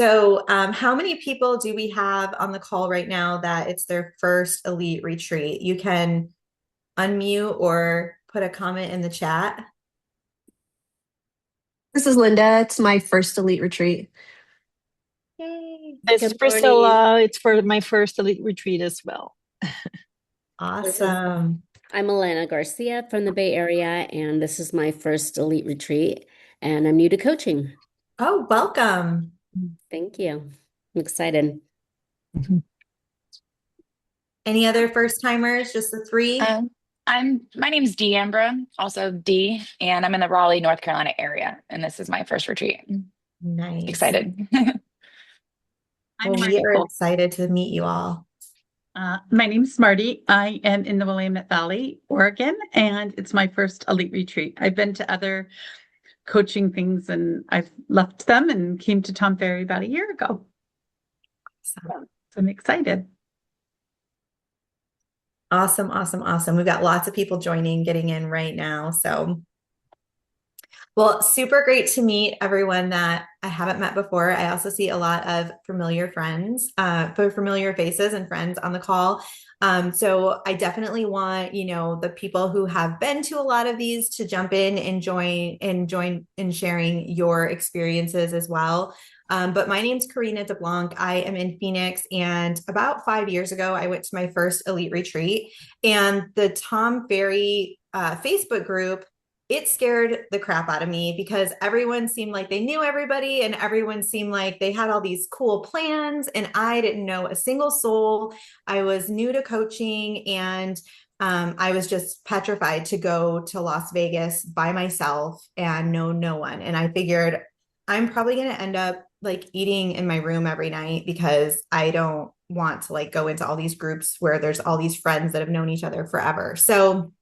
So, how many people do we have on the call right now that it's their first elite retreat? You can unmute or put a comment in the chat. This is Linda. It's my first elite retreat. Yay. This is Good morning. Priscilla. It's for my first elite retreat as well. This is Awesome. I'm Elena Garcia from the Bay Area, and this is my first elite retreat, and I'm new to coaching. Oh, welcome. Thank you. I'm excited. Any other first timers? Just the three? My name's Dee Ambra, also Dee, and I'm in the Raleigh, North Carolina area, and this is my first retreat. Nice. Excited. Well, I'm we are Marty. excited to meet you all. My name's Marty. I am in the Willamette Valley, Oregon, and it's my first elite retreat. I've been to other coaching things and I've left them and came to Tom Ferry about a year ago. So I'm excited. Awesome, awesome, awesome. We've got lots of people joining, getting in right now. So, well, super great to meet everyone that I haven't met before. I also see a lot of familiar friends, familiar faces and friends on the call. So I definitely want, the people who have been to a lot of these to jump in and join in sharing your experiences as well. But my name's Karina DeBlanc. I am in Phoenix, and about 5 years ago, I went to my first elite retreat, and the Tom Ferry Facebook group, it scared the crap out of me because everyone seemed like they knew everybody and everyone seemed like they had all these cool plans, and I didn't know a single soul. I was new to coaching, and I was just petrified to go to Las Vegas by myself and know no one. And I figured I'm probably going to end up like eating in my room every night because I don't want to like go into all these groups where there's all these friends that have known each other forever. So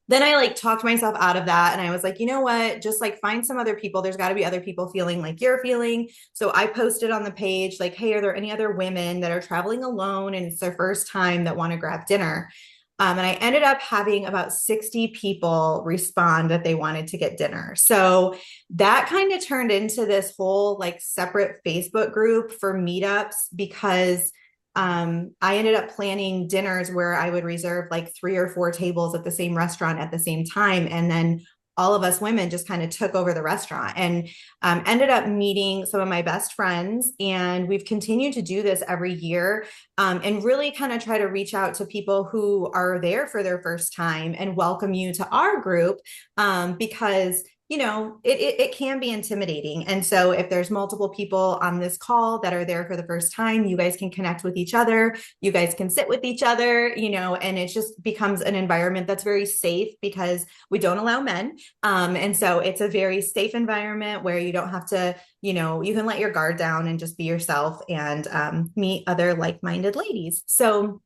then I like talked myself out of that. And I was like, you know what? Just like find some other people. There's got to be other people feeling like you're feeling. So I posted on the page, like, hey, are there any other women that are traveling alone and it's their first time that want to grab dinner? And I ended up having about 60 people respond that they wanted to get dinner. So that kind of turned into this whole like separate Facebook group for meetups because I ended up planning dinners where I would reserve like 3 or 4 tables at the same restaurant at the same time. And then all of us women just kind of took over the restaurant and ended up meeting some of my best friends. And we've continued to do this every year and really kind of try to reach out to people who are there for their first time and welcome you to our group because it can be intimidating. And so if there's multiple people on this call that are there for the first time, you guys can connect with each other. You guys can sit with each other, and it just becomes an environment that's very safe because we don't allow men. And so it's a very safe environment where you don't have to, you can let your guard down and just be yourself and meet other like-minded ladies. So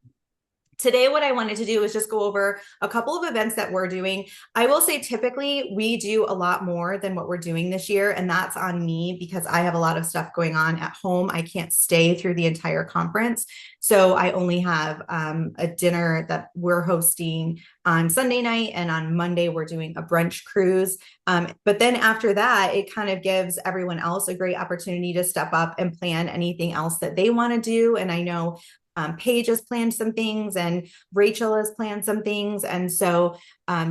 today, what I wanted to do is just go over a couple of events that we're doing. I will say typically we do a lot more than what we're doing this year, and that's on me because I have a lot of stuff going on at home. I can't stay through the entire conference. So I only have a dinner that we're hosting on Sunday night, and on Monday we're doing a brunch cruise. But then after that, it kind of gives everyone else a great opportunity to step up and plan anything else that they want to do. And I know Paige has planned some things and Rachel has planned some things. And so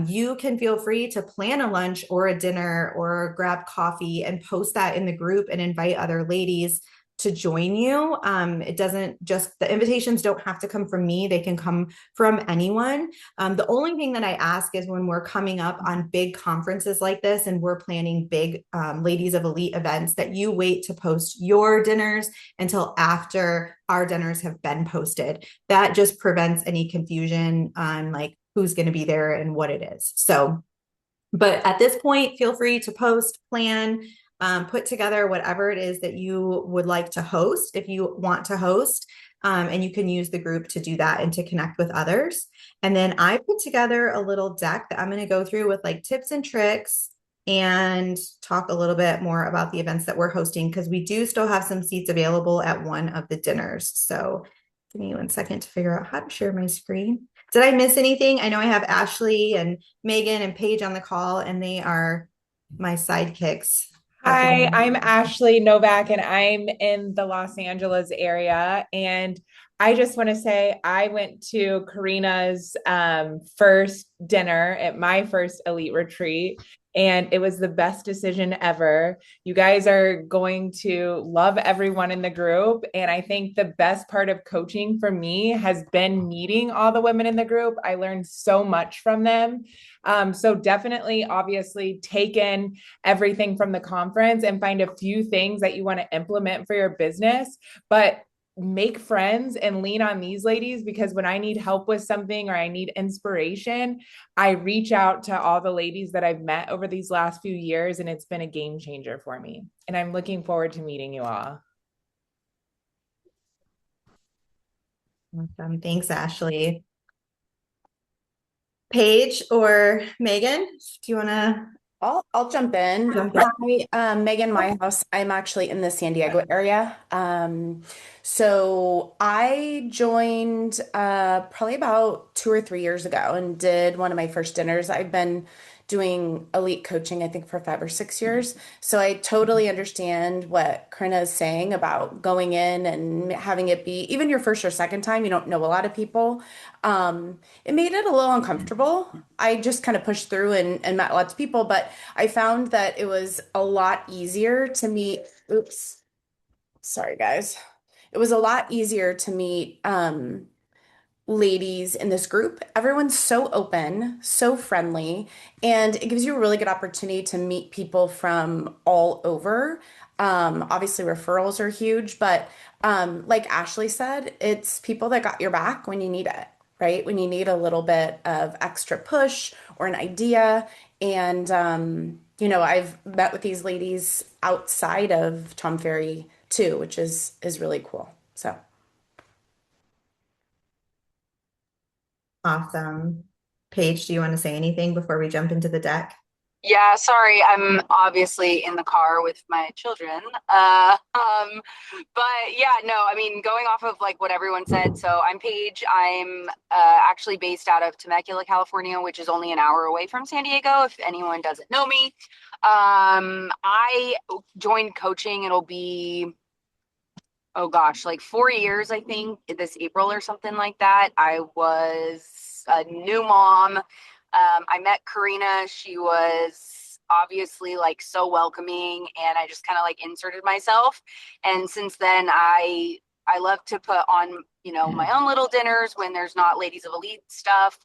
you can feel free to plan a lunch or a dinner or grab coffee and post that in the group and invite other ladies to join you. It doesn't just, the invitations don't have to come from me. They can come from anyone. The only thing that I ask is when we're coming up on big conferences like this and we're planning big Ladies of Elite events, that you wait to post your dinners until after our dinners have been posted. That just prevents any confusion on like who's going to be there and what it is. So, but at this point, feel free to post, plan, put together whatever it is that you would like to host if you want to host. And you can use the group to do that and to connect with others. And then I put together a little deck that I'm going to go through with like tips and tricks and talk a little bit more about the events that we're hosting because we do still have some seats available at one of the dinners. So give me 1 second to figure out how to share my screen. Did I miss anything? I know I have Ashley and Megan and Paige on the call, and they are my sidekicks Hi, I'm Ashley Novak and I'm in the Los Angeles area. And I just want to say I went to Karina's first dinner at my first elite retreat, and it was the best decision ever. You guys are going to love everyone in the group. And I think the best part of coaching for me has been meeting all the women in the group. I learned so much from them. So definitely, obviously, take in everything from the conference and find a few things that you want to implement for your business. But make friends and lean on these ladies, because when I need help with something or I need inspiration, I reach out to all the ladies that I've met over these last few years, and it's been a game changer for me. And I'm looking forward to meeting you all. Awesome. Thanks, Ashley. Paige or Megan, do you want to? I'll jump in. Jump in. Hi, Megan Myhouse. I'm actually in the San Diego area. So I joined probably about 2 or 3 years ago and did one of my first dinners. I've been doing elite coaching, I think, for 5 or 6 years. So I totally understand what Karina is saying about going in and having it be even your first or second time. You don't know a lot of people. It made it a little uncomfortable. I just kind of pushed through and met lots of people, but I found that it was a lot easier to meet. Oops, sorry guys. It was a lot easier to meet ladies in this group. Everyone's so open, so friendly, and it gives you a really good opportunity to meet people from all over. Obviously, referrals are huge, but like Ashley said, it's people that got your back when you need it, right? When you need a little bit of extra push or an idea. And, I've met with these ladies outside of Tom Ferry too, which is really cool. So. Awesome. Paige, do you want to say anything before we jump into the deck? Yeah, sorry, I'm obviously in the car with my children. But yeah, no, I mean, going off of like what everyone said, so I'm Paige. I'm actually based out of Temecula, California, which is only an hour away from San Diego, if anyone doesn't know me. I joined coaching, it'll be, oh gosh, like 4 years, I think, this April or something like that. I was a new mom. I met Karina. She was obviously like so welcoming, and I just kind of like inserted myself. And since then, I love to put on, my own little dinners when there's not Ladies of Elite stuff.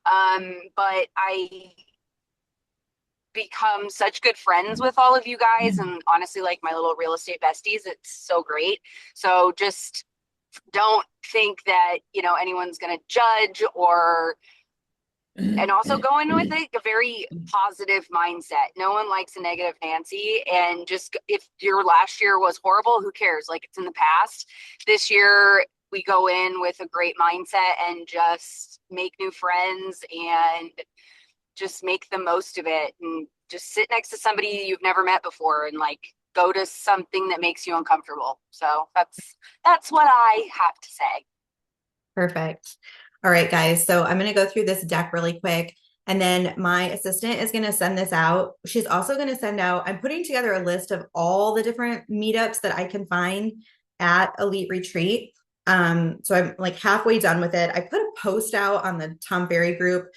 But I become such good friends with all of you guys, and honestly, like my little real estate besties. It's so great. So just don't think that, anyone's going to judge and also go in with like a very positive mindset. No one likes a negative Nancy. And just, if your last year was horrible, who cares? Like, it's in the past. This year we go in with a great mindset and just make new friends and just make the most of it, and just sit next to somebody you've never met before and like go to something that makes you uncomfortable. So that's what I have to say. Perfect. All right, guys. So I'm going to go through this deck really quick, and then my assistant is going to send this out. She's also going to send out, I'm putting together a list of all the different meetups that I can find at Elite Retreat. So I'm like halfway done with it. I put a post out on the Tom Ferry group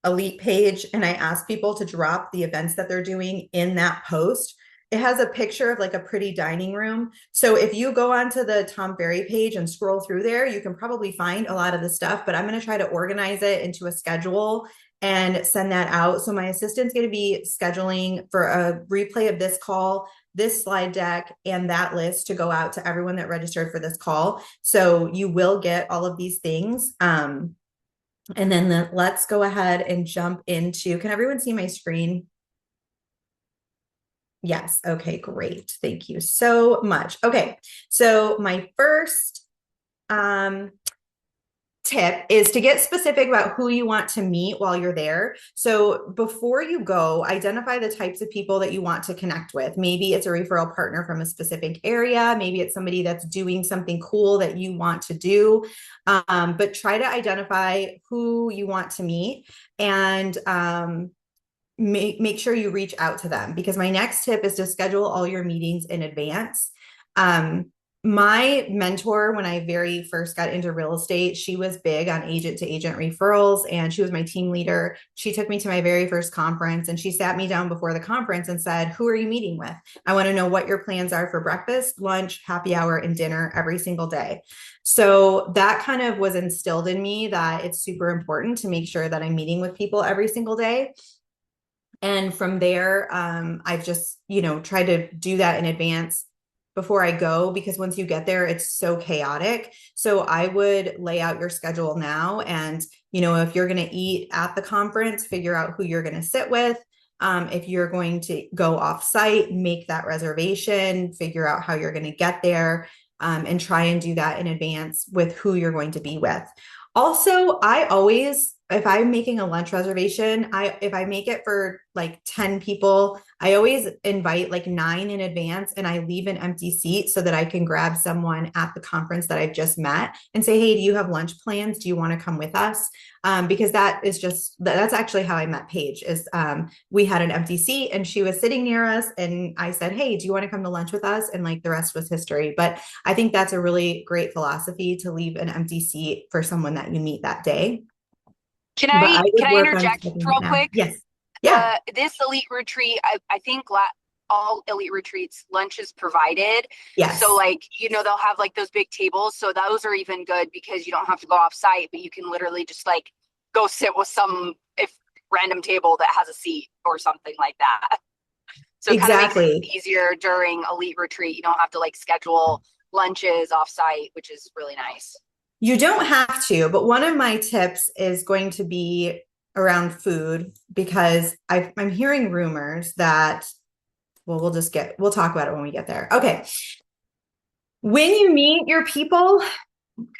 Elite page, and I asked people to drop the events that they're doing in that post. It has a picture of like a pretty dining room. So if you go onto the Tom Ferry page and scroll through there, you can probably find a lot of the stuff, but I'm going to try to organize it into a schedule and send that out. So my assistant's going to be scheduling for a replay of this call, this slide deck, and that list to go out to everyone that registered for this call. So you will get all of these things. And then let's go ahead and jump into, can everyone see my screen? Yes. Okay, great. Thank you so much. Okay. So my first tip is to get specific about who you want to meet while you're there. So before you go, identify the types of people that you want to connect with. Maybe it's a referral partner from a specific area. Maybe it's somebody that's doing something cool that you want to do. But try to identify who you want to meet, and make sure you reach out to them, because my next tip is to schedule all your meetings in advance. My mentor, when I very first got into real estate, she was big on agent to agent referrals, and she was my team leader. She took me to my very first conference, and she sat me down before the conference and said, "Who are you meeting with? I want to know what your plans are for breakfast, lunch, happy hour, and dinner every single day." So that kind of was instilled in me that it's super important to make sure that I'm meeting with people every single day. And from there, I've just, tried to do that in advance before I go, because once you get there, it's so chaotic. So I would lay out your schedule now. And, if you're going to eat at the conference, figure out who you're going to sit with. If you're going to go off site, make that reservation, figure out how you're going to get there, and try and do that in advance with who you're going to be with. Also, if I'm making a lunch reservation, if I make it for like 10 people, I always invite like 9 in advance, and I leave an empty seat so that I can grab someone at the conference that I've just met and say, "Hey, do you have lunch plans? Do you want to come with us?" Because that's actually how I met Paige. We had an empty seat and she was sitting near us, and I said, "Hey, do you want to come to lunch with us?" And like the rest was history. But I think that's a really great philosophy, to leave an empty seat for someone that you meet that day. Can I interject real quick? Yes. Yeah. This elite retreat, I think all elite retreats, lunch is provided. Yes. So like, they'll have like those big tables. So those are even good because you don't have to go off site, but you can literally just like go sit with some random table that has a seat or something like that. So it kind of makes it easier during elite retreat. You don't have to like schedule lunches off site, which is really nice. You don't have to, but one of my tips is going to be around food, because I'm hearing rumors that, well, we'll talk about it when we get there. Okay. When you meet your people,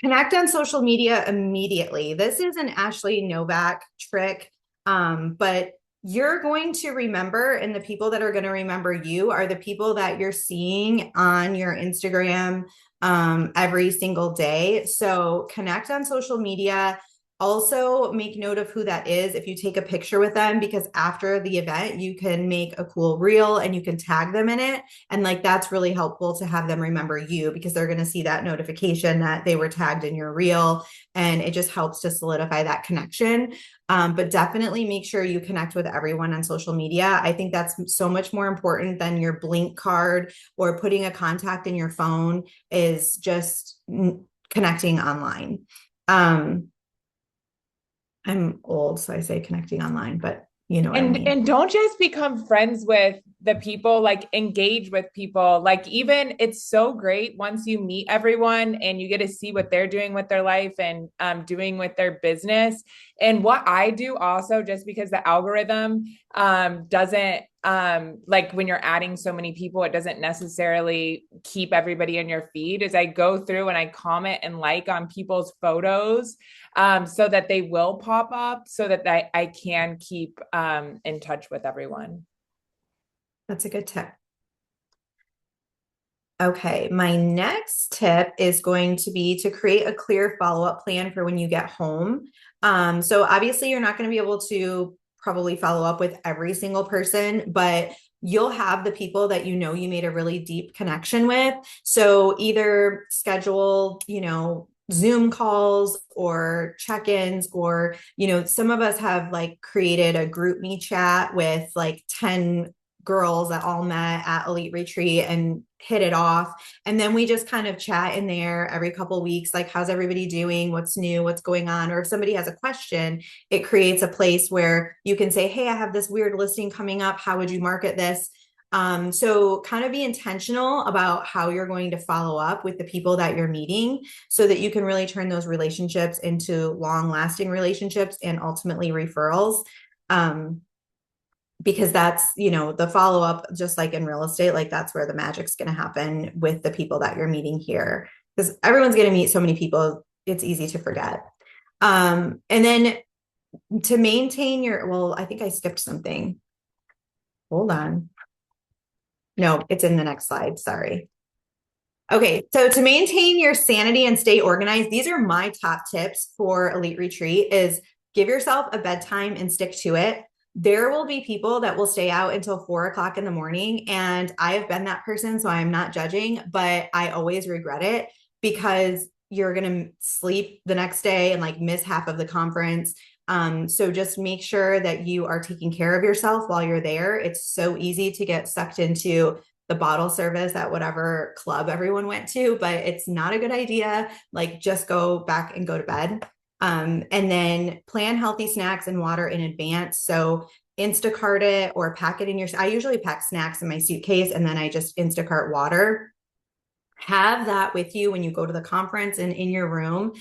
connect on social media immediately. This is an Ashley Novak trick, but you're going to remember, and the people that are going to remember you are the people that you're seeing on your Instagram every single day. So connect on social media. Also make note of who that is if you take a picture with them, because after the event, you can make a cool reel and you can tag them in it. And like, that's really helpful to have them remember you, because they're going to see that notification that they were tagged in your reel, and it just helps to solidify that connection. But definitely make sure you connect with everyone on social media. I think that's so much more important than your Blink card or putting a contact in your phone, is just connecting online. I'm old, so I say connecting online, but you know what I mean. And don't just become friends with the people, like engage with people. Like, even it's so great once you meet everyone and you get to see what they're doing with their life and doing with their business. And what I do also, just because the algorithm doesn't like when you're adding so many people, it doesn't necessarily keep everybody in your feed, is I go through and I comment and like on people's photos so that they will pop up, so that I can keep in touch with everyone. That's a good tip. Okay, my next tip is going to be to create a clear follow-up plan for when you get home. So obviously you're not going to be able to probably follow up with every single person, but you'll have the people that you made a really deep connection with. So either schedule, Zoom calls or check-ins, or, some of us have like created a GroupMe chat with like 10 girls that all met at Elite Retreat and hit it off. And then we just kind of chat in there every couple of weeks, like, how's everybody doing? What's new? What's going on? Or if somebody has a question, it creates a place where you can say, hey, I have this weird listing coming up. How would you market this? So kind of be intentional about how you're going to follow up with the people that you're meeting, so that you can really turn those relationships into long-lasting relationships and ultimately referrals. Because that's, the follow-up, just like in real estate, like that's where the magic's going to happen with the people that you're meeting here, because everyone's going to meet so many people. It's easy to forget. And then to maintain I think I skipped something. Hold on. No, it's in the next slide. Sorry. Okay. So to maintain your sanity and stay organized, these are my top tips for Elite Retreat: is give yourself a bedtime and stick to it. there will be people that will stay out until 4 o'clock in the morning. And I have been that person, so I'm not judging, but I always regret it because you're going to sleep the next day and like miss half of the conference. So just make sure that you are taking care of yourself while you're there. It's so easy to get sucked into the bottle service at whatever club everyone went to, but it's not a good idea. Like just go back and go to bed. And then plan healthy snacks and water in advance. So Instacart it or pack it in your, I usually pack snacks in my suitcase and then I just Instacart water. Have that with you when you go to the conference and in your room.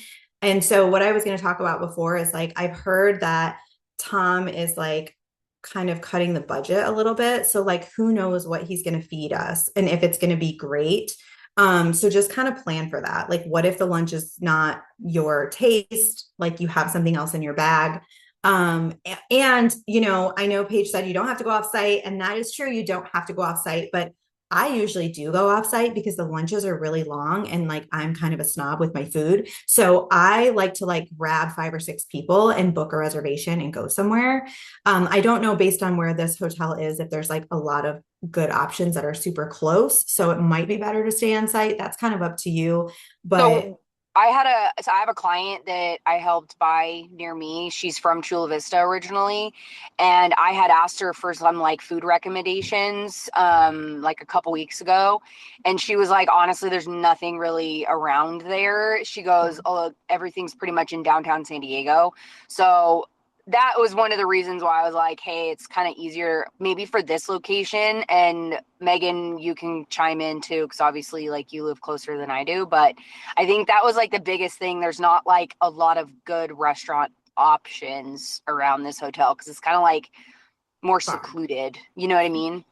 And so what I was going to talk about before is like, I've heard that Tom is like kind of cutting the budget a little bit. So like, who knows what he's going to feed us and if it's going to be great. So just kind of plan for that. Like, what if the lunch is not your taste? Like you have something else in your bag. And you know, I know Paige said you don't have to go off site, and that is true. You don't have to go off site, but I usually do go off site because the lunches are really long and like I'm kind of a snob with my food. So I like to like grab 5 or 6 people and book a reservation and go somewhere. I don't know based on where this hotel is, if there's like a lot of good options that are super close. So it might be better to stay on site. That's kind of up to you. But So I have a client that I helped buy near me. She's from Chula Vista originally, and I had asked her for some like food recommendations like a couple weeks ago, and she was like, honestly, there's nothing really around there. She goes, oh, everything's pretty much in downtown San Diego. So that was one of the reasons why I was like, hey, it's kind of easier maybe for this location. And Megan, you can chime in too, because obviously like you live closer than I do. But I think that was like the biggest thing. There's not like a lot of good restaurant options around this hotel because it's kind of like more secluded. You know what I mean?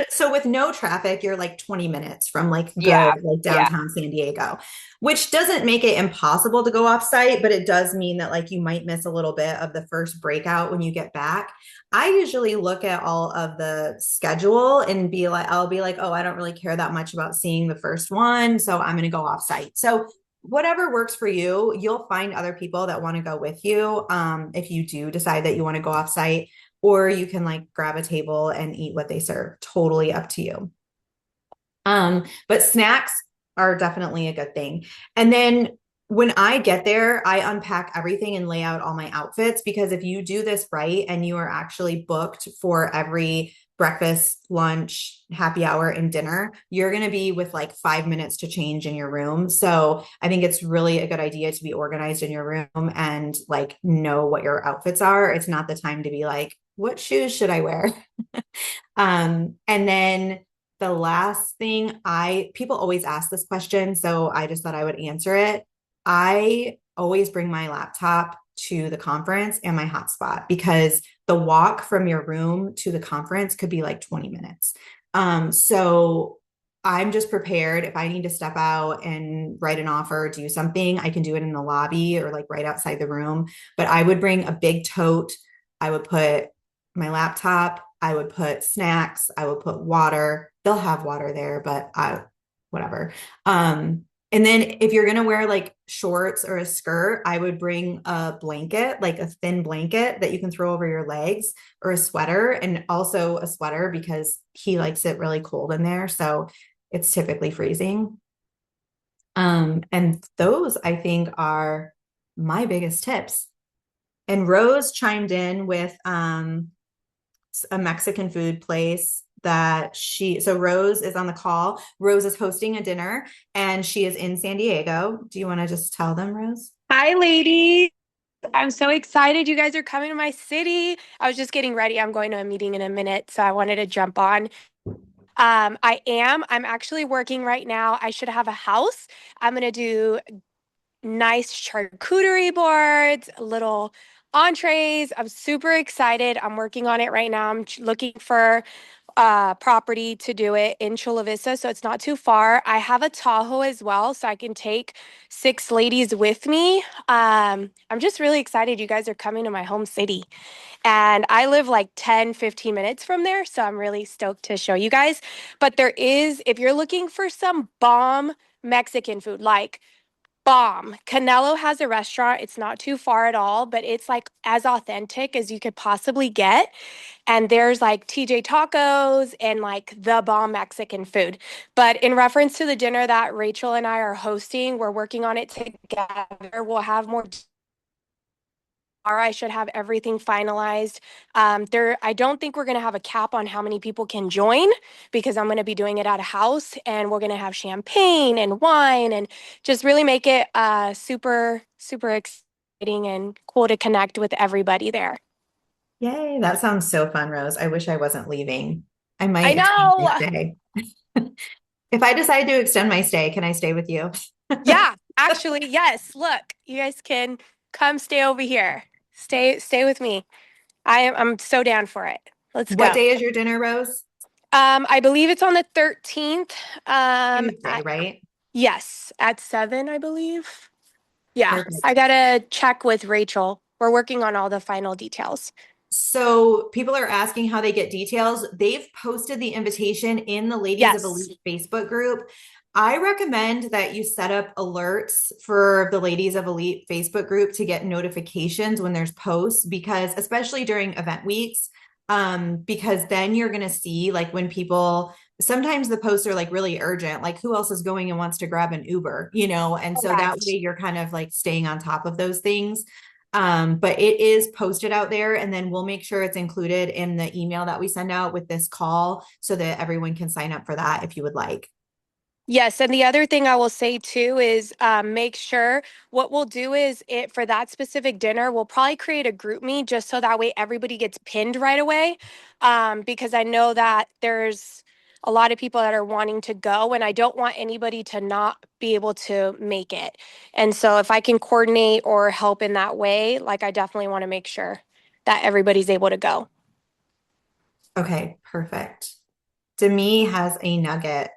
so with no traffic, you're like 20 minutes from like good Yeah. like downtown San Diego, which doesn't make it impossible to go off site, but it does mean that like you might miss a little bit of the first breakout when you get back. I usually look at all of the schedule and be like, I'll be like, oh, I don't really care that much about seeing the first one, so I'm going to go off site. So whatever works for you, you'll find other people that want to go with you. If you do decide that you want to go off site, or you can like grab a table and eat what they serve. Totally up to you. But snacks are definitely a good thing. And then when I get there, I unpack everything and lay out all my outfits, because if you do this right and you are actually booked for every breakfast, lunch, happy hour, and dinner, you're going to be with like 5 minutes to change in your room. So I think it's really a good idea to be organized in your room and like know what your outfits are. It's not the time to be like, what shoes should I wear? And then the last thing, people always ask this question, so I just thought I would answer it. I always bring my laptop to the conference and my hotspot, because the walk from your room to the conference could be like 20 minutes. So I'm just prepared. If I need to step out and write an offer, do something, I can do it in the lobby or like right outside the room. But I would bring a big tote. I would put my laptop, I would put snacks, I would put water. They'll have water there, but whatever. And then if you're gonna wear like shorts or a skirt, I would bring a blanket, like a thin blanket that you can throw over your legs, or a sweater, and also a sweater because he likes it really cold in there. So it's typically freezing. And those I think are my biggest tips. And Rose chimed in with a Mexican food place that so Rose is on the call. Rose is hosting a dinner and she is in San Diego. Do you want to just tell them, Rose? Hi, ladies. I'm so excited you guys are coming to my city. I was just getting ready. I'm going to a meeting in a minute, so I wanted to jump on. I'm actually working right now. I should have a house. I'm going to do nice charcuterie boards, little entrees. I'm super excited. I'm working on it right now. I'm looking for property to do it in Chula Vista, so it's not too far. I have a Tahoe as well, so I can take 6 ladies with me. I'm just really excited you guys are coming to my home city. And I live like 10, 15 minutes from there, so I'm really stoked to show you guys. But there is, if you're looking for some bomb Mexican food, like bomb. Canelo has a restaurant. It's not too far at all, but it's like as authentic as you could possibly get. And there's like TJ Tacos and like the bomb Mexican food. But in reference to the dinner that Rachel and I are hosting, we're working on it together. We'll have more. I should have everything finalized. I don't think we're going to have a cap on how many people can join because I'm going to be doing it at a house, and we're going to have champagne and wine and just really make it super, super exciting and cool to connect with everybody there. Yay, that sounds so fun, Rose. I wish I wasn't leaving. I I might extend my know. stay. If I decide to extend my stay, can I stay with you? Yeah, actually, yes. Look, you guys can come stay over here. Stay with me. I'm so down for it. Let's go. What day is your dinner, Rose? I believe it's on the 13th. Tuesday, right? Yes, at 7, I believe. Yeah, Perfect. I gotta check with Rachel. We're working on all the final details. So people are asking how they get details. They've posted the invitation in the Ladies Yes. of Elite Facebook group. I recommend that you set up alerts for the Ladies of Elite Facebook group to get notifications when there's posts, because especially during event weeks, because then you're going to see like when people, sometimes the posts are like really urgent, like who else is going and wants to grab an Uber, and so that Correct. way you're kind of like staying on top of those things. But it is posted out there, and then we'll make sure it's included in the email that we send out with this call so that everyone can sign up for that if you would like. Yes, and the other thing I will say too is make sure what we'll do is for that specific dinner, we'll probably create a group me just so that way everybody gets pinned right away. Because I know that there's a lot of people that are wanting to go, and I don't want anybody to not be able to make it. And so if I can coordinate or help in that way, like I definitely want to make sure that everybody's able to go. Okay, perfect. Demi has a nugget.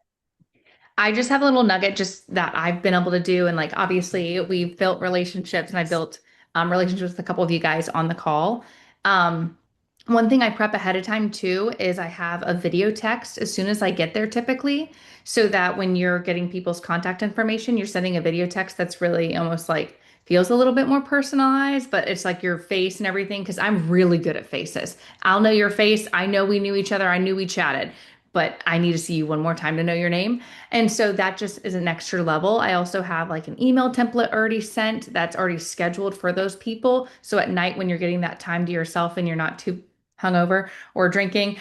I just have a little nugget just that I've been able to do. And like, obviously we've built relationships, and I built relationships with a couple of you guys on the call. One thing I prep ahead of time too is I have a video text as soon as I get there typically, so that when you're getting people's contact information, you're sending a video text that's really almost like feels a little bit more personalized, but it's like your face and everything. Cause I'm really good at faces. I'll know your face. I know we knew each other. I knew we chatted, but I need to see you one more time to know your name. And so that just is an extra level. I also have like an email template already sent that's already scheduled for those people. So at night when you're getting that time to yourself and you're not too hungover or drinking,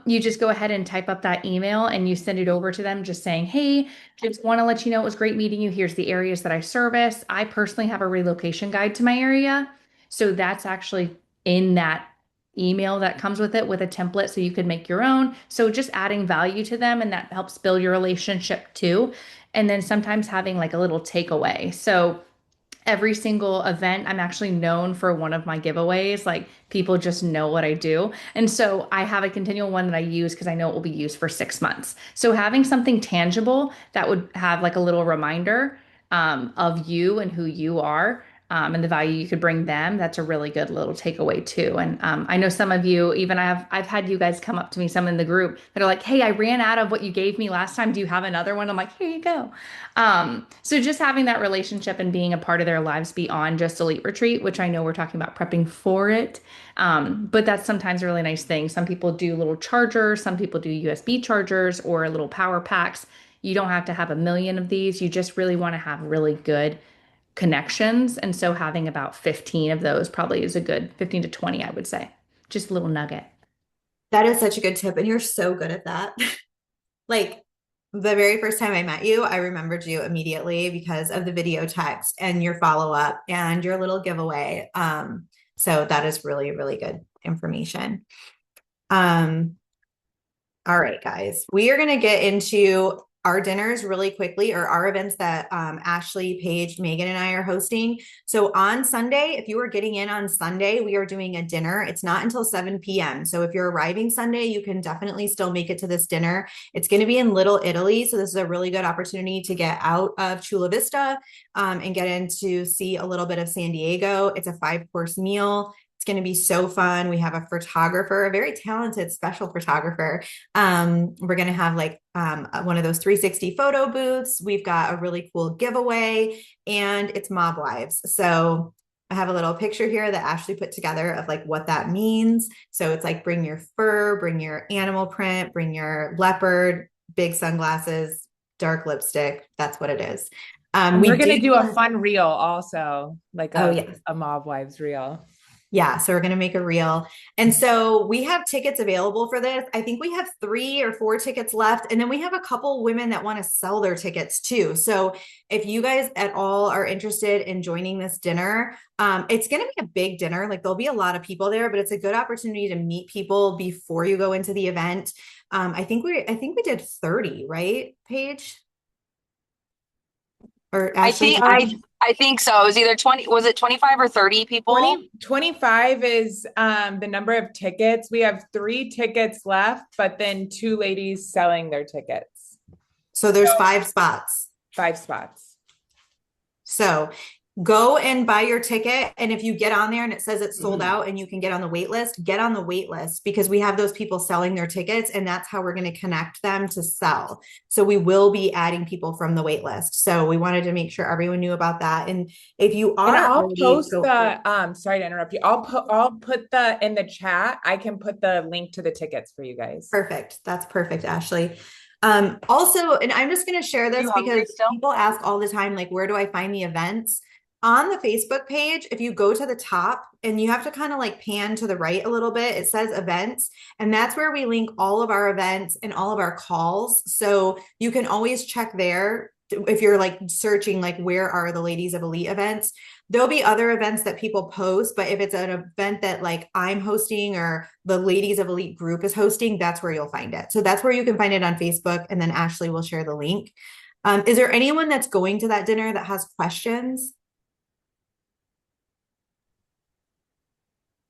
you just go ahead and type up that email and you send it over to them just saying, hey, just want to let you know it was great meeting you. Here's the areas that I service. I personally have a relocation guide to my area. So that's actually in that email that comes with it with a template so you could make your own. So just adding value to them, and that helps build your relationship too. And then sometimes having like a little takeaway. So every single event, I'm actually known for one of my giveaways. Like people just know what I do. And so I have a continual one that I use because I know it will be used for 6 months. So having something tangible that would have like a little reminder of you and who you are, and the value you could bring them, that's a really good little takeaway too. And I know some of you, even I've had you guys come up to me, some in the group that are like, hey, I ran out of what you gave me last time. Do you have another one? I'm like, here you go. So just having that relationship and being a part of their lives beyond just Elite Retreat, which I know we're talking about prepping for it. But that's sometimes a really nice thing. Some people do little chargers, some people do USB chargers or little power packs. You don't have to have a million of these. You just really want to have really good connections. And so having about 15 of those probably is a good 15 to 20, I would say. Just a little nugget. That is such a good tip. And you're so good at that. Like the very first time I met you, I remembered you immediately because of the video text and your follow-up and your little giveaway. So that is really, really good information. All right, guys, we are going to get into our dinners really quickly, or our events that Ashley, Paige, Megan, and I are hosting. So on Sunday, if you are getting in on Sunday, we are doing a dinner. It's not until 7 p.m. So if you're arriving Sunday, you can definitely still make it to this dinner. It's going to be in Little Italy. So this is a really good opportunity to get out of Chula Vista and get in to see a little bit of San Diego. It's a 5-course meal. It's It's going to be so fun. We have a photographer, a very talented special photographer. We're going to have like one of those 360 photo booths. We've got a really cool giveaway, and it's Mob Wives. So I have a little picture here that Ashley put together of like what that means. So it's like bring your fur, bring your animal print, bring your leopard, big sunglasses, dark lipstick. That's what it is. We're going to do a fun reel also, like yes. a Mob Wives reel. Yeah, so we're going to make a reel. And so we have tickets available for this. I think we have 3 or 4 tickets left. And then we have a couple women that want to sell their tickets too. So if you guys at all are interested in joining this dinner, it's going to be a big dinner. Like there'll be a lot of people there, but it's a good opportunity to meet people before you go into the event. I think we did 30, right, Paige? Or Ashley? I think so. It was either 20, was it 25 or 30 people? 25 is the number of tickets. We have 3 tickets left, but then 2 ladies selling their tickets. So there's 5 spots. 5 spots. So go and buy your ticket. And if you get on there and it says it's sold out and you can get on the wait list, get on the wait list, because we have those people selling their tickets, and that's how we're going to connect them to sell. So we will be adding people from the wait list. So we wanted to make sure everyone knew about that. And if you are, and I'll post the, sorry to interrupt you. I'll put the, in the chat, I can put the link to the tickets for you guys. Perfect. That's perfect, Ashley. Also, and I'm just going to share this because people ask all the time, like, where do I find the events? On the Facebook page, if you go to the top and you have to kind of like pan to the right a little bit, it says events, and that's where we link all of our events and all of our calls. So you can always check there if you're like searching, like, where are the Ladies of Elite events? There'll be other events that people post, but if it's an event that like I'm hosting or the Ladies of Elite group is hosting, that's where you'll find it. So that's where you can find it on Facebook, and then Ashley will share the link. Is there anyone that's going to that dinner that has questions?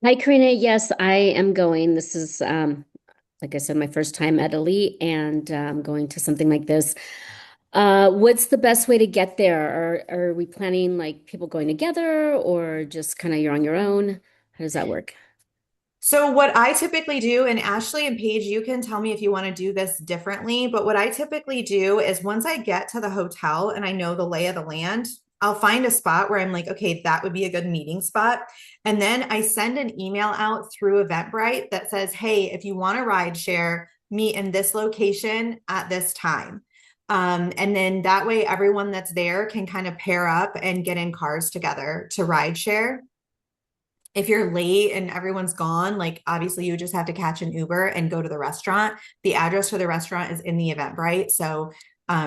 Hi, Karina. Yes, I am going. This is, like I said, my first time at Elite, and going to something like this. What's the best way to get there? Are we planning like people going together, or just kind of you're on your own? How does that work? So what I typically do, and Ashley and Paige, you can tell me if you want to do this differently, but what I typically do is once I get to the hotel and I know the lay of the land, I'll find a spot where I'm like, okay, that would be a good meeting spot. And then I send an email out through Eventbrite that says, hey, if you want to ride share, meet in this location at this time. And then that way everyone that's there can kind of pair up and get in cars together to ride share. If you're late and everyone's gone, like obviously you just have to catch an Uber and go to the restaurant. The address for the restaurant is in the Eventbrite. So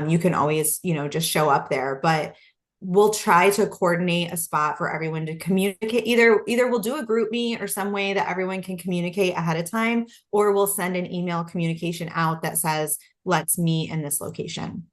you can always, just show up there. But we'll try to coordinate a spot for everyone to communicate. Either we'll do a group meet or some way that everyone can communicate ahead of time, or we'll send an email communication out that says, let's meet in this location.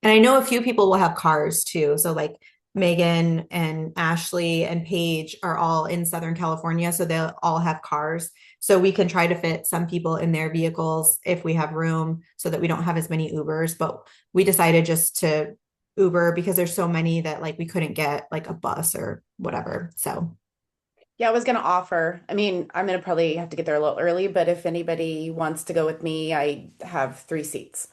And I know a few people will have cars too. So like Megan and Ashley and Paige are all in Southern California, so they'll all have cars. So we can try to fit some people in their vehicles if we have room so that we don't have as many Ubers. But we decided just to Uber because there's so many that like we couldn't get like a bus or whatever. So yeah, I was going to offer, I'm going to probably have to get there a little early, but if anybody wants to go with me, I have 3 seats.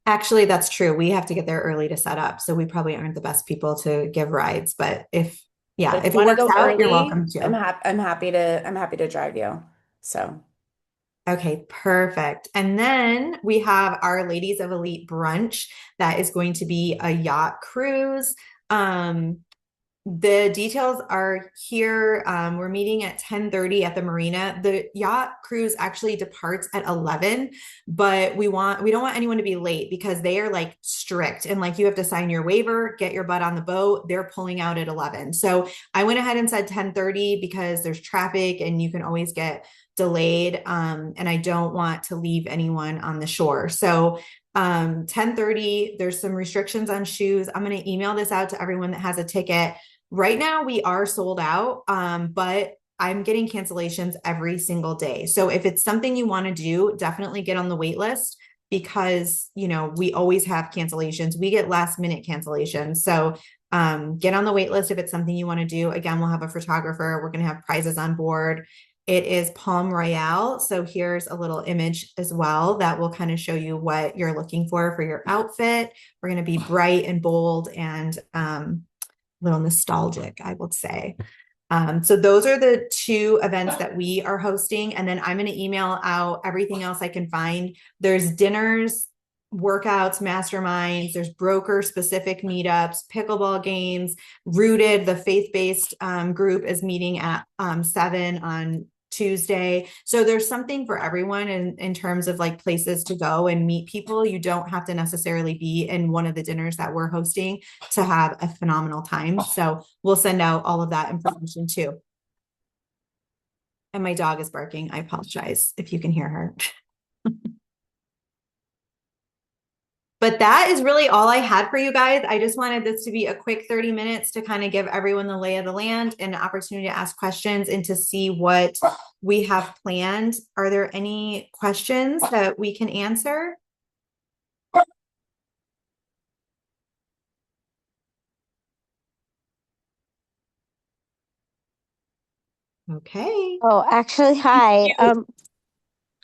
Actually, that's true. We have to get there early to set up. So we probably aren't the best people to give rides, but if it works out, you're welcome to. I'm happy to drive you. So. Okay, perfect. And then we have our Ladies of Elite brunch that is going to be a yacht cruise. The details are here. We're meeting at 10:30 at the marina. The yacht cruise actually departs at 11, but we don't want anyone to be late because they are like strict and like you have to sign your waiver, get your butt on the boat. They're pulling out at 11. So I went ahead and said 10:30 because there's traffic and you can always get delayed. And I don't want to leave anyone on the shore. So 10:30, there's some restrictions on shoes. I'm going to email this out to everyone that has a ticket. Right now we are sold out, but I'm getting cancellations every single day. So if it's something you want to do, definitely get on the wait list because, we always have cancellations. We get last minute cancellations. So Get on the wait list if it's something you want to do. Again, we'll have a photographer. We're going to have prizes on board. It is Palm Royale. So here's a little image as well that will kind of show you what you're looking for your outfit. We're going to be bright and bold and a little nostalgic, I would say. So those are the two events that we are hosting. And then I'm going to email out everything else I can find. There's dinners, workouts, masterminds, there's broker specific meetups, pickleball games, Rooted, the faith-based group is meeting at 7 on Tuesday. So there's something for everyone in terms of like places to go and meet people. You don't have to necessarily be in one of the dinners that we're hosting to have a phenomenal time. So we'll send out all of that information too. And my dog is barking. I apologize if you can hear her. But that is really all I had for you guys. I just wanted this to be a quick 30 minutes to kind of give everyone the lay of the land and an opportunity to ask questions and to see what we have planned. Are there any questions that we can answer? Okay. Oh, actually, hi.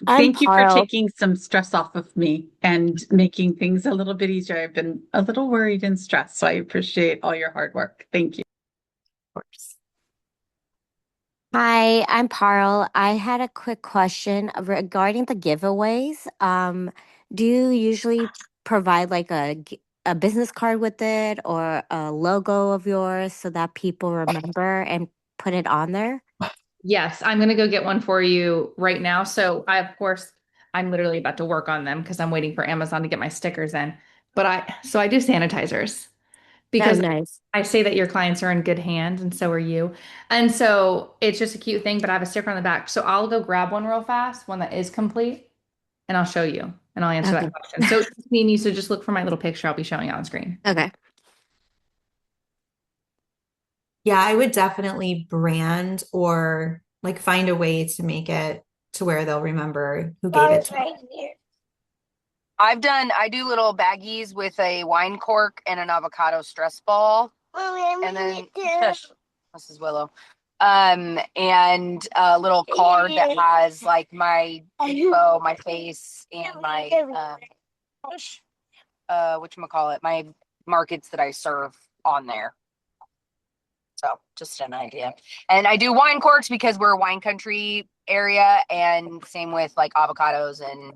I'm Thank you for Carl. taking some stress off of me and making things a little bit easier. I've been a little worried and stressed, so I appreciate all your hard work. Thank you. Of course. Hi, I'm Carl. I had a quick question regarding the giveaways. Do you usually provide like a business card with it or a logo of yours so that people remember and put it on there? Yes, I'm going to go get one for you right now. So of course, I'm literally about to work on them because I'm waiting for Amazon to get my stickers in. But I do sanitizers because nice. I say that your clients are in good hands and so are you. And so it's just a cute thing, but I have a sticker on the back. So I'll go grab one real fast, one that is complete, and I'll show you and I'll answer that question. So it's me and you, so just look for my little picture I'll be showing on screen. Okay. Yeah, I would definitely brand or like find a way to make it to where they'll remember who gave it to them. I do little baggies with a wine cork and an avocado stress ball. And then shush, this is Willow. And a little card that has like my info, my face, and my whatchamacallit, my markets that I serve on there. So just an idea. And I do wine corks because we're a wine country area, and same with like avocados, and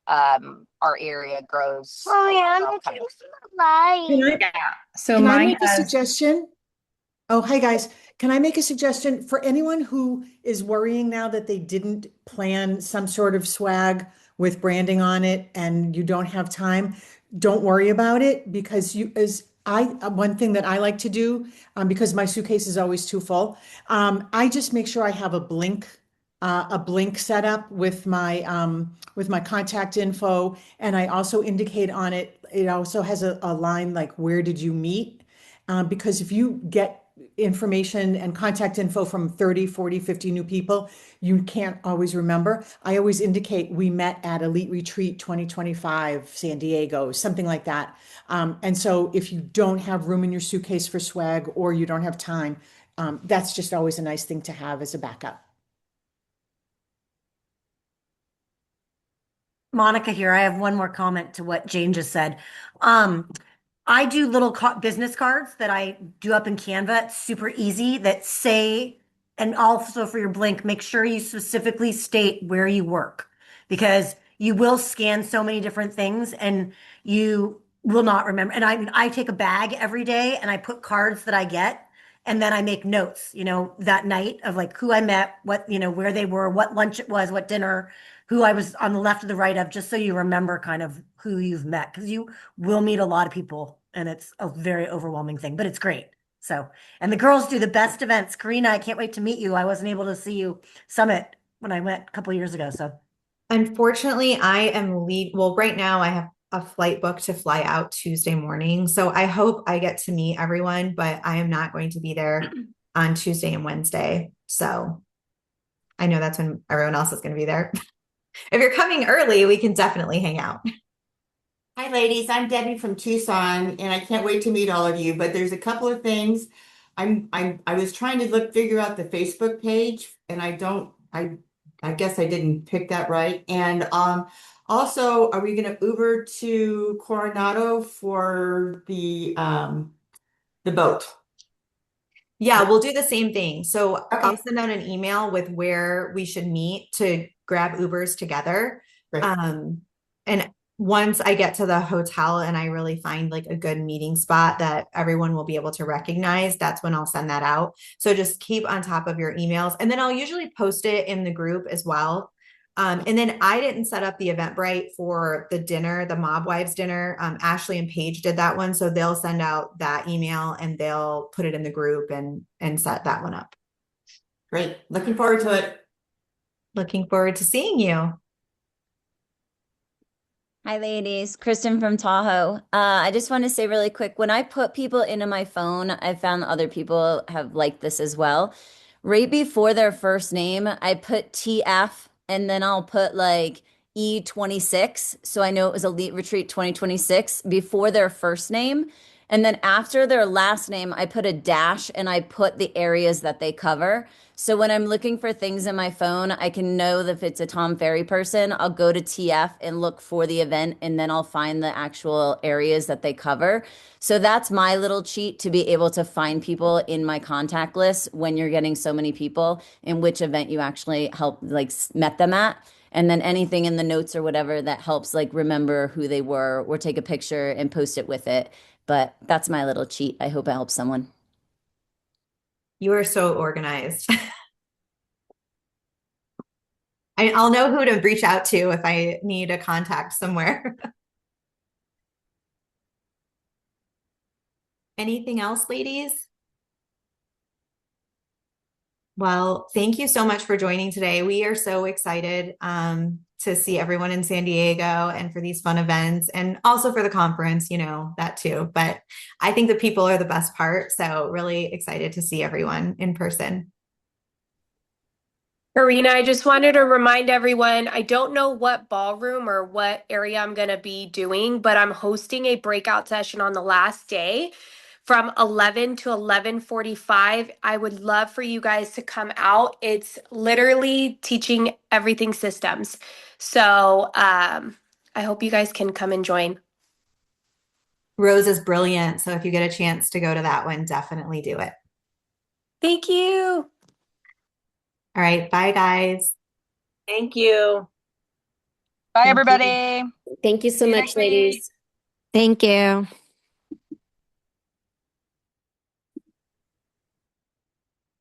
our area grows. Can I make a suggestion? Oh, hi guys. Can I make a suggestion for anyone who is worrying now that they didn't plan some sort of swag with branding on it and you don't have time? Don't worry about it, because one thing that I like to do, because my suitcase is always too full, I just make sure I have a blink set up with my contact info, and I also indicate on it. It also has a line like, where did you meet? Because if you get information and contact info from 30, 40, 50 new people, you can't always remember. I always indicate we met at Elite Retreat 2025, San Diego, something like that. And so if you don't have room in your suitcase for swag or you don't have time, that's just always a nice thing to have as a backup. Monica here. I have one more comment to what Jane just said. I do little business cards that I do up in Canva. It's super easy, that say, and also for your Blink, make sure you specifically state where you work, because you will scan so many different things and you will not remember. And I take a bag every day and I put cards that I get, and then I make notes, that night of like who I met, what, where they were, what lunch it was, what dinner, who I was on the left or the right of, just so you remember kind of who you've met, because you will meet a lot of people and it's a very overwhelming thing, but it's great. So, and the girls do the best events. Karina, I can't wait to meet you. I wasn't able to see you Summit when I went a couple of years ago. So unfortunately, I am right now I have a flight booked to fly out Tuesday morning. So I hope I get to meet everyone, but I am not going to be there on Tuesday and Wednesday. So I know that's when everyone else is going to be there. If you're coming early, we can definitely hang out. Hi, ladies. I'm Debbie from Tucson, and I can't wait to meet all of you. But there's a couple of things. I was trying to figure out the Facebook page, and I guess I didn't pick that right. And also, are we going to Uber to Coronado for the boat? Yeah, we'll do the same thing. So Okay. I'll send out an email with where we should meet to grab Ubers together. Great. And once I get to the hotel and I really find like a good meeting spot that everyone will be able to recognize, that's when I'll send that out. So just keep on top of your emails. And then I'll usually post it in the group as well. And then I didn't set up the Eventbrite for the dinner, the Mob Wives dinner. Ashley and Paige did that one. So they'll send out that email and they'll put it in the group and set that one up. Great. Looking forward to it. Looking forward to seeing you. Hi, ladies. Kristen from Tahoe. I just want to say really quick, when I put people into my phone, I found other people have liked this as well. Right before their first name, I put TF and then I'll put like E26. So I know it was Elite Retreat 2026 before their first name. And then after their last name, I put a dash and I put the areas that they cover. So when I'm looking for things in my phone, I can know that if it's a Tom Ferry person, I'll go to TF and look for the event, and then I'll find the actual areas that they cover. So that's my little cheat to be able to find people in my contact list when you're getting so many people and which event you actually help like met them at. And then anything in the notes or whatever that helps like remember who they were or take a picture and post it with it. But that's my little cheat. I hope it helps someone. You are so organized. I'll know who to reach out to if I need a contact somewhere. Anything else, ladies? Well, thank you so much for joining today. We are so excited to see everyone in San Diego and for these fun events and also for the conference, you know, that too. But I think the people are the best part. So really excited to see everyone in person. Karina, I just wanted to remind everyone, I don't know what ballroom or what area I'm going to be doing, but I'm hosting a breakout session on the last day from 11 to 11:45. I would love for you guys to come out. It's literally teaching everything systems. So I hope you guys can come and join. Rose is brilliant. So if you get a chance to go to that one, definitely do it. Thank you. All right. Bye, guys. Thank you. Bye, Thank you. everybody. Thank you so See you much, next week. ladies. Thank you.